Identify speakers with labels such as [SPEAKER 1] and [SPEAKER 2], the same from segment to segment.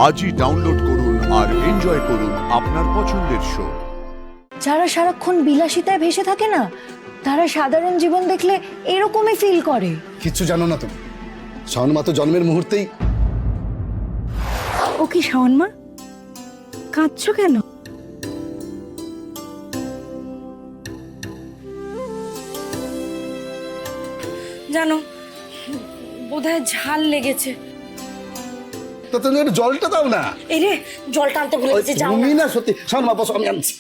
[SPEAKER 1] আজই ডাউনলোড করুন আর এনজয় করুন আপনার পছন্দের শো।
[SPEAKER 2] যারা সারাক্ষণ বিলাসিতায় ভেসে থাকে না, তারা সাধারণ জীবন দেখলে এরকমই ফিল করে।
[SPEAKER 3] কিচ্ছু জানো না তুমি। শাওন মা তো জন্মের মুহূর্তেই।
[SPEAKER 2] ও কি শাওন মা? কাঁদছো কেন?
[SPEAKER 4] জানো, বোধহয় ঝাল লেগেছে।
[SPEAKER 3] তো তুমি একটু জলটা দাও না।
[SPEAKER 4] এই রে, জলটা আনতে ভুলে গেছি, যাও
[SPEAKER 3] তুমি
[SPEAKER 4] না।
[SPEAKER 3] না সত্যি। শাওন মা বসো, আমি আনছি।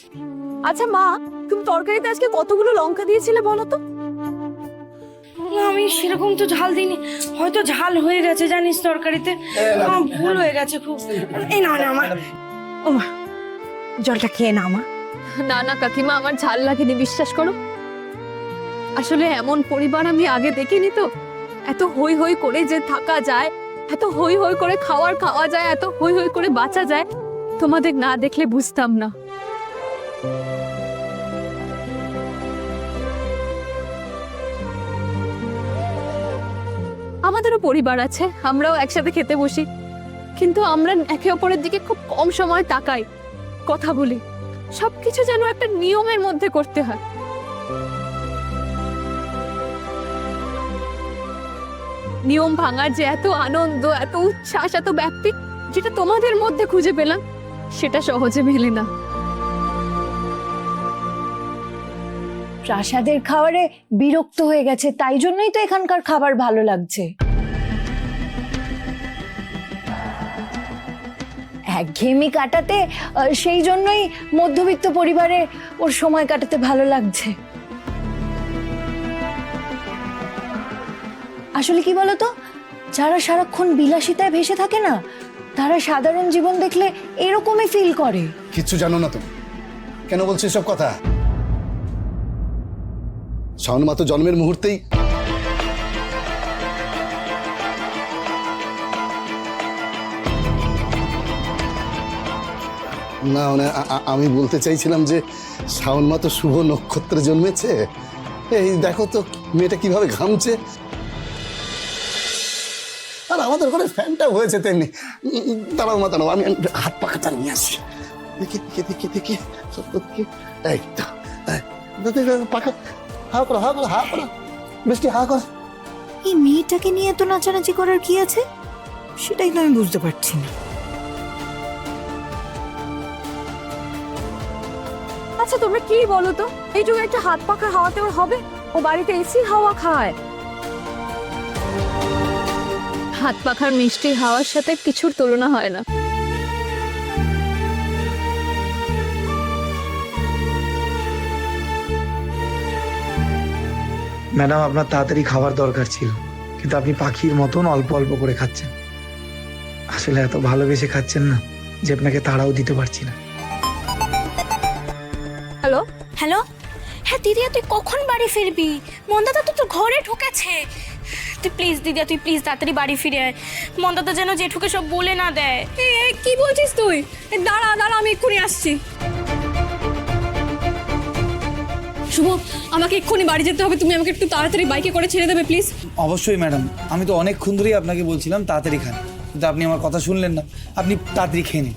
[SPEAKER 2] আচ্ছা মা, তুমি তরকারিতে আজকে কতগুলো লঙ্কা দিয়েছিলে বলো তো?
[SPEAKER 4] না, আমি সেরকম তো ঝাল দিইনি, হয়তো ঝাল হয়ে গেছে জানিস তরকারিতে, ভুল হয়ে গেছে খুব। এই না না আমার, ও মা, জলটা খেয়ে না মা।
[SPEAKER 5] না না কাকিমা, আমার ঝাল লাগেনি, বিশ্বাস করো। আসলে এমন পরিবার আমি আগে দেখিনি তো। এত হই হই করে যে থাকা যায়, এত হই হই করে খাওয়া যায়, এত হই হই করে বাঁচা যায়, তোমাদের না দেখলে বুঝতাম না। আমাদেরও পরিবার আছে, আমরাও একসাথে খেতে বসি, কিন্তু আমরা একে অপরের দিকে খুব কম সময় তাকাই, কথা বলি। সবকিছু যেন একটা নিয়মের মধ্যে করতে হয়। নিয়ম ভাঙার যে এত আনন্দ, এত উচ্ছ্বাস, এত ব্যাপ্তি, যেটা তোমাদের মধ্যে খুঁজে পেলাম, সেটা সহজে মেলে না।
[SPEAKER 2] প্রাসাদের খাবারে বিরক্ত হয়ে গেছে, তাই জন্যই তো এখানকার খাবার ভালো লাগছে। একঘেয়েমি কাটাতে, সেই জন্যই মধ্যবিত্ত পরিবারে ওর সময় কাটাতে ভালো লাগছে। আসলে কি বলতো, যারা সারাক্ষণ বিলাসিতায় ভেসে থাকে না, তারা সাধারণ জীবন দেখলে এরকমই ফিল করে।
[SPEAKER 3] কিচ্ছু জানো না তুমি। কেন বলছো এসব কথা? শাওন মা তো জন্মের মুহূর্তেই। না মানে আমি বলতে চাইছিলাম যে শাওন মা তো শুভ নক্ষত্রে জন্মেছে। এই দেখো তো মেয়েটা কিভাবে ঘামছে। আর আমাদের ঘরে ফ্যানটা হয়েছে তেমনি। দাঁড়াও মা, দাঁড়াও, আমি হাত পাখাটা নিয়ে আসি। দেখি দেখি দেখি দেখি সত্য দেখি। এই তো পাখা হা করো, হা করো, হা করো, বৃষ্টি হা করো।
[SPEAKER 2] এই মেয়েটাকে নিয়ে এত নাচানাচি করার কি আছে, সেটাই তো আমি বুঝতে পারছি না।
[SPEAKER 5] আচ্ছা তোমরা কি বলো তো, এই যুগে একটা হাত পাখা হাওয়াতে ওর হবে? ও বাড়িতে এসি হাওয়া খায়। হাত পাখার মিষ্টি হাওয়ার সাথে কিছুর তুলনা হয় না।
[SPEAKER 6] ম্যাডাম, আপনার তাড়াতাড়ি খাবার দরকার ছিল, কিন্তু আপনি পাখির মতন অল্প অল্প করে খাচ্ছেন। আসলে এত ভালোবেসে খাচ্ছেন না যে আপনাকে তাড়াও দিতে পারছি না।
[SPEAKER 5] হ্যালো
[SPEAKER 4] হ্যালো, হ্যাঁ দিদিয়া, তুই কখন বাড়ি ফিরবি? মন্দাদা তো তোর ঘরে ঢুকেছে। তুই প্লিজ দিদিয়া, তুই প্লিজ তাড়াতাড়ি বাড়ি ফিরে আয়। মন্দাদা যেন জেঠুকে সব বলে না দেয়।
[SPEAKER 5] কি বলছিস তুই? দাঁড়া দাঁড়া, আমি এক্ষুনি আসছি। শুভ, আমাকে এক্ষুনি বাড়ি যেতে হবে, তুমি আমাকে একটু তাড়াতাড়ি বাইকে করে ছেড়ে দেবে প্লিজ?
[SPEAKER 6] অবশ্যই ম্যাডাম, আমি তো অনেকক্ষণ ধরেই আপনাকে বলছিলাম তাড়াতাড়ি খান, কিন্তু আপনি আমার কথা শুনলেন না। আপনি তাড়াতাড়ি খেয়ে নিন।